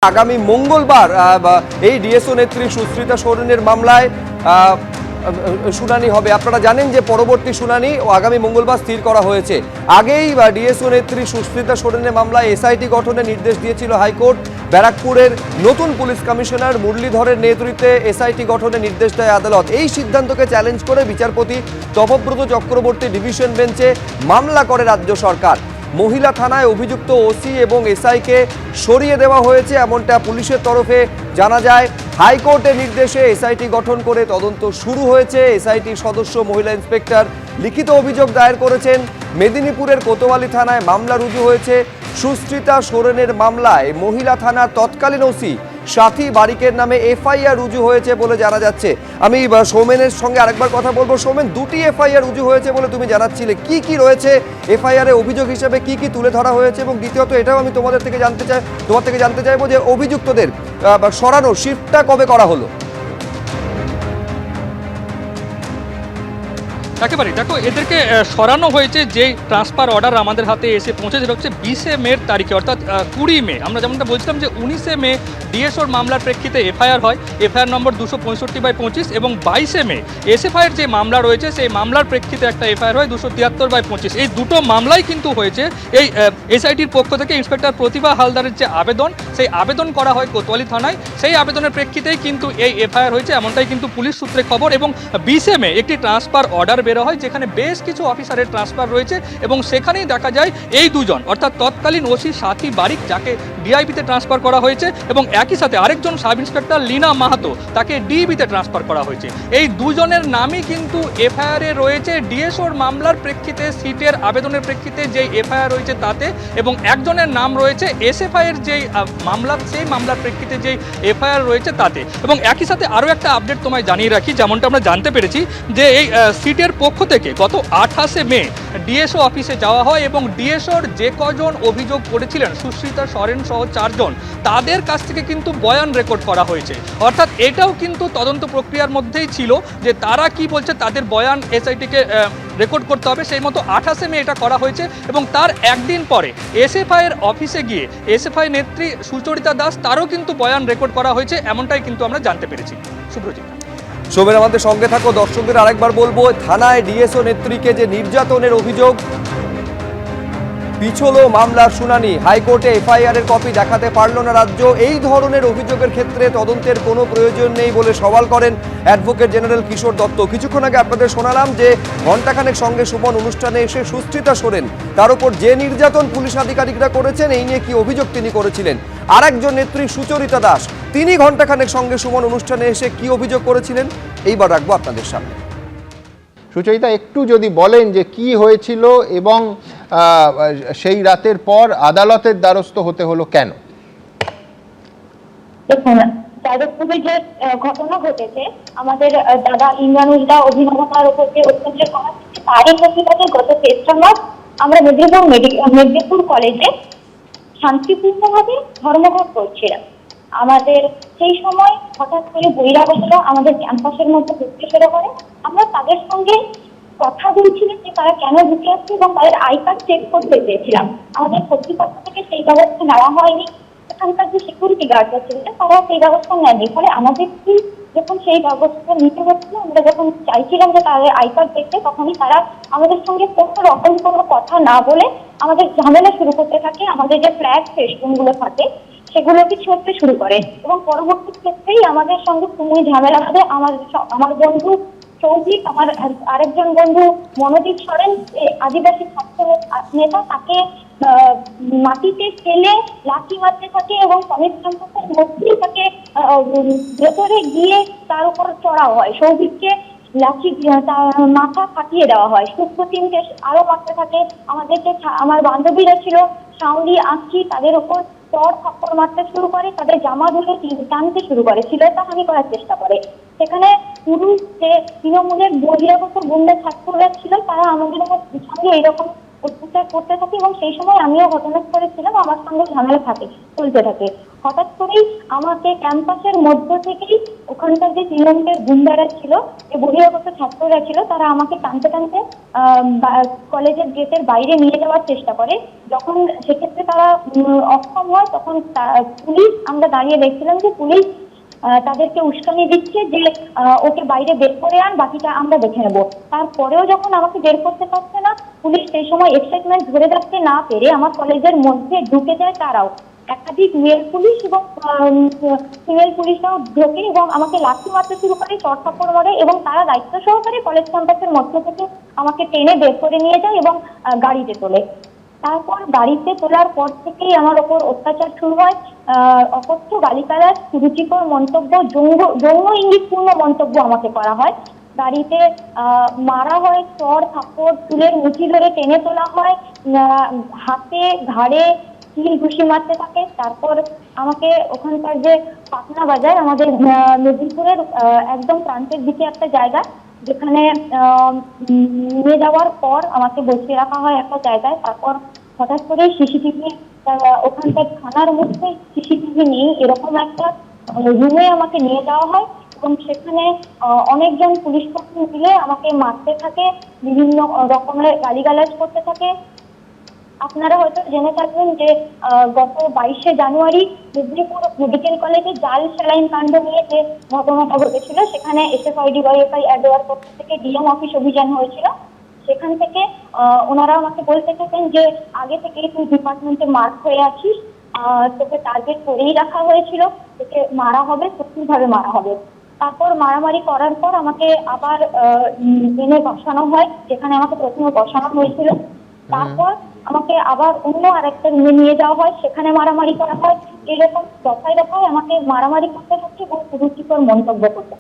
আগামী মঙ্গলবার এই ডিএসও নেত্রী সুস্মিতা সোরেনের মামলায় শুনানি হবে। আপনারা জানেন যে পরবর্তী শুনানি আগামী মঙ্গলবার স্থির করা হয়েছে। আগেই ডিএসও নেত্রী সুস্মিতা সোরেনের মামলায় এসআইটি গঠনের নির্দেশ দিয়েছিল হাইকোর্ট। ব্যারাকপুরের নতুন পুলিশ কমিশনার মুরলীধরের নেতৃত্বে এসআইটি গঠনের নির্দেশ দেয় আদালত। এই সিদ্ধান্তকে চ্যালেঞ্জ করে বিচারপতি তপব্রত চক্রবর্তী ডিভিশন বেঞ্চে মামলা করে রাজ্য সরকার। মহিলা থানায় অভিযুক্ত ওসি এবং এসআইকে সরিয়ে দেওয়া হয়েছে এমনটা পুলিশের তরফে জানা যায়। হাইকোর্টের নির্দেশে এসআইটি গঠন করে তদন্ত শুরু হয়েছে। এসআইটির সদস্য মহিলা ইন্সপেক্টর লিখিত অভিযোগ দায়ের করেছেন। মেদিনীপুরের কোতোয়ালি থানায় মামলা রুজু হয়েছে। সুস্মিতা সোরেনের মামলায় মহিলা থানার তৎকালীন ওসি সাথী বারিকের নামে এফআইআর রুজু হয়েছে বলে জানা যাচ্ছে। আমি সৌমেনের সঙ্গে আরেকবার কথা বলবো। সৌমেন, দুটি এফআইআর রুজু হয়েছে বলে তুমি জানাচ্ছিলে, কি কি রয়েছে এফআইআর এ অভিযোগ হিসেবে, কি কি তুলে ধরা হয়েছে? এবং দ্বিতীয়ত এটাও আমি তোমার থেকে জানতে চাইবো যে অভিযুক্তদের সরানো শিফটটা কবে করা হলো? একেবারে দেখো, এদেরকে সরানো হয়েছে যে ট্রান্সফার অর্ডার আমাদের হাতে এসে পৌঁছেছে হচ্ছে 20 মের তারিখে, অর্থাৎ 20 মে। আমরা যেমনটা বলছিলাম যে 19 মে ডিএসওর মামলার প্রেক্ষিতে এফআইআর হয়, এফআইআর নম্বর 265/25, এবং 22 মে এসএফআইয়ের যে মামলা রয়েছে সেই মামলার প্রেক্ষিতে একটা এফআইআর হয় 273/25। এই দুটো মামলাই কিন্তু হয়েছে এই এসআইটির পক্ষ থেকে ইন্সপেক্টর প্রতিভা হালদারের যে আবেদন, সেই আবেদন করা হয় কোতোয়ালি থানায়। সেই আবেদনের প্রেক্ষিতেই কিন্তু এই এফআইআর হয়েছে, এমনটাই কিন্তু পুলিশ সূত্রে খবর। এবং 20 মে একটি ট্রান্সফার অর্ডার বের হয় যেখানে বেশ কিছু অফিসারের ট্রান্সফার রয়েছে, এবং সেখানেই দেখা যায় এই দুজন, অর্থাৎ তৎকালীন ওসি সাথী বারিক যাকে ডিআইবিতে ট্রান্সফার করা হয়েছে, এবং একই সাথে আরেকজন সাব ইন্সপেক্টর লীনা মাহাতো তাকে ডিবিতে ট্রান্সফার করা হয়েছে। এই দুজনের নামই কিন্তু এফআইআরে রয়েছে ডিএসওর মামলার প্রেক্ষিতে, সিটের আবেদনের প্রেক্ষিতে যে এফআইআর রয়েছে তাতে, এবং একজনের নাম রয়েছে এসএফআইয়ের যেই মামলা, সেই মামলার প্রেক্ষিতে যেই এফআইআর রয়েছে তাতে। এবং একই সাথে আরও একটা আপডেট তোমায় জানিয়ে রাখি, যেমনটা আমরা জানতে পেরেছি যে এই সিটের পক্ষ থেকে গত 28 মে ডিএসও অফিসে যাওয়া হয়, এবং ডিএসওর যে কজন অভিযোগ করেছিলেন সুস্মিতা সোরেন সহ 4 জন, তাদের কাছ থেকে কিন্তু বয়ান রেকর্ড করা হয়েছে। অর্থাৎ এটাও কিন্তু তদন্ত প্রক্রিয়ার মধ্যেই ছিল যে তারা কি বলছে তাদের বয়ান এসআইটিকে রেকর্ড করতে হবে। সেই মতো 28 মে এটা করা হয়েছে, এবং তার একদিন পরে এসএফআইয়ের অফিসে গিয়ে এসএফআই নেত্রী সুচরিতা দাস, তারও কিন্তু বয়ান রেকর্ড করা হয়েছে, এমনটাই কিন্তু আমরা জানতে পেরেছি। সুব্রজিৎ, সৌমেন, আমাদের সঙ্গে থাকো। দর্শকদের আরেকবার বলবো, থানায় ডিএসও নেত্রীকে যে নির্যাতনের অভিযোগ, পিছলো মামলার শুনানি, হাইকোর্টে এফআইআর এর কপি দেখাতে পারল না রাজ্য। এই ধরনের অভিযোগের ক্ষেত্রে তদন্তের কোনো প্রয়োজন নেই বলে সওয়াল করেন অ্যাডভোকেট জেনারেল কিশোর দত্ত। কিছুক্ষণ আগে আপনাদের শোনালাম যে ঘণ্টাখানেক সঙ্গে সুমন অনুষ্ঠানে এসে সুস্মিতা সোরেন, তার উপর যে নির্যাতন পুলিশ আধিকারিকরা করেছেন এই নিয়ে কি অভিযোগ তিনি করেছিলেন। আর একজন নেত্রী সুচরিতা দাস, তিনি ঘণ্টাখানেক সঙ্গে সুমন অনুষ্ঠানে এসে কি অভিযোগ করেছিলেন এইবার রাখবো আপনাদের সামনে। সুচরিতা, একটু যদি বলেন যে কি হয়েছিল এবং সেই রাতের পর আদালতের দ্বারস্থ হতে হলো কেন? দেখুন, যাদবপুরে যে ঘটনা ঘটেছে, আমাদের দাদা ইমরানুল্লাহ অভিনবতার উপর যে অত্যাচার করা হচ্ছে, তারই প্রতিবাদে গত 3 মাস আমরা মেদিনীপুর কলেজে শান্তিপূর্ণভাবে ধর্মঘট করছিলাম। আমাদের সেই সময় হঠাৎ করে বহিরাগতরা আমাদের ক্যাম্পাসের মধ্যে ঢুকতে শুরু করে। আমরা তাদের সঙ্গে কথা বলছিলাম যে তারা কেন ঢুকে আসছে, এবং তাদের আই কার্ড চেক করতে চেয়েছিলাম। আমাদের কর্তৃপক্ষ থেকে সেই ব্যবস্থা নেওয়া হয়নি। এখানকার যে সিকিউরিটি গার্ডরা ছিল তারা সেই ব্যবস্থা নেয়নি। ফলে আমাদের কি যখন সেই ব্যবস্থা নিতে হচ্ছিল, আমরা যখন চাইছিলাম যে তাদের আই কার্ড দেখতে, তখনই তারা আমাদের সঙ্গে কোনো রকম কোনো কথা না বলে আমাদের ঝামেলা শুরু করতে থাকে। আমাদের যে ফ্ল্যাগ সেশনগুলো থাকে সেগুলোকে ছুঁড়তে শুরু করে, এবং পরবর্তী ক্ষেত্রেই আমাদের সঙ্গে তুমুল ঝামেলা হবে। আমার বন্ধু সৌভিক, আমার আরেকজন বন্ধু মনোজিৎ সোরেন, আদিবাসী ছাত্র নেতা, তাকে মাটিতে ফেলে লাঠি মারতে থাকে, এবং কলেজ ক্যাম্পাসের মধ্যেই তাকে ভেতরে গিয়ে তার উপর চড়া হয়। সৌভিককে লাঠি মাথা ফাটিয়ে দেওয়া হয়। সুপ্রতিমকে আরো মারতে থাকে। আমার বান্ধবীরা ছিল শাওলি, আঁকি, তাদের উপর চড় থাপ্পড় মারতে শুরু করে, তাদের জামা ধরে টানতে শুরু করে, শ্লীলতাহানি করার চেষ্টা করে। সেখানে পুরুষ যে তৃণমূলের বহিরাগত গুন্ডা ছাত্ররা ছিল, তারা আমাদের সঙ্গে এইরকম অত্যাচার করতে থাকে, এবং সেই সময় আমিও ঘটনাস্থলে ছিলাম। আমার সঙ্গে ঝামেলা চলতে থাকে। হঠাৎ করেই আমাকে ক্যাম্পাসের মধ্য থেকেই ওখানকার যে তৃণমূলের গুন্ডারা ছিল, যে বহিরাগত ছাত্ররা ছিল, তারা আমাকে টানতে টানতে কলেজের গেটের বাইরে নিয়ে যাওয়ার চেষ্টা করে। যখন সেক্ষেত্রে তারা অক্ষম হয়, তখন পুলিশ, আমরা দাঁড়িয়ে দেখছিলাম যে পুলিশ তাদেরকে উস্কানি দিচ্ছে যে ওকে বাইরে বের করে আন, বাকিটা আমরা দেখে নেবো। তারপরেও যখন আমাকে বের করতে পারছে না, পুলিশ সেই সময় এক্সাইটমেন্ট ধরে রাখতে না পেরে আমার কলেজের মধ্যে ঢুকে যায় তারাও। একাধিক মেল পুলিশ এবং ফিমেল পুলিশরাও ঢোকে এবং আমাকে লাঠি মারতে শুরু করে, চড়-থাপ্পড় মারে, এবং তারা দায়িত্ব সহকারে কলেজ ক্যাম্পাসের মধ্য থেকে আমাকে টেনে বের করে নিয়ে যায় এবং গাড়িতে তোলে। তারপর গাড়িতে তোলার পর থেকেই আমার ওপর অত্যাচার শুরু হয়। অকথ্য গালিগালাজ, কুরুচিকর মন্তব্য, যৌন ইঙ্গিতপূর্ণ মন্তব্য আমাকে করা হয়। গাড়িতে মারা হয়, চড় থাপ্পড়, চুলের মুঠি ধরে টেনে তোলা হয়, হাতে ঘাড়ে কিল ঘুষি মারতে থাকে। তারপর আমাকে ওখানকার যে পাটনা বাজার, আমাদের মেদিনীপুরের একদম প্রান্তের দিকে একটা জায়গা, যেখানে নিয়ে যাওয়ার পর আমাকে বসিয়ে রাখা হয় একটা জায়গায়। তারপর হঠাৎ করে সিসিটিভি, ওখানকার থানার মধ্যে সিসিটিভি নেই এরকম একটা রুমে আমাকে নিয়ে যাওয়া হয় এবং সেখানে অনেকজন পুলিশ কর্মী মিলে আমাকে মারতে থাকে, বিভিন্ন রকমের গালিগালাজ করতে থাকে। আপনারা হয়তো জেনে থাকবেন যে গত 22শে জানুয়ারি মেদিনীপুর মেডিকেল কলেজে জাল স্যালাইন কাণ্ড নিয়ে যে ঘটনাটা ঘটেছিল, সেখানে SFID/FI অ্যাডওয়ার পক্ষ থেকে ডিএম অফিস অভিযান হয়েছিল। সেখান থেকে ওনারা আমাকে বলতে থাকেন যে আগে থেকেই তুই ডিপার্টমেন্টে মার্ক হয়ে আছিস, তোকে টার্গেট করেই রাখা হয়েছিল, তোকে মারা হবে, সত্যিভাবে মারা হবে। তারপর মারামারি করার পর আমাকে আবার এনে বসানো হয়, যেখানে আমাকে প্রথমে বসানো হয়েছিল। তারপর আমাকে আবার অন্য আরেকটা রুমে নিয়ে যাওয়া হয়, সেখানে মারামারি করা হয়। এরকম দফায় দফায় আমাকে মারামারি করতে হচ্ছে এবং কুরুচিকর মন্তব্য করতে।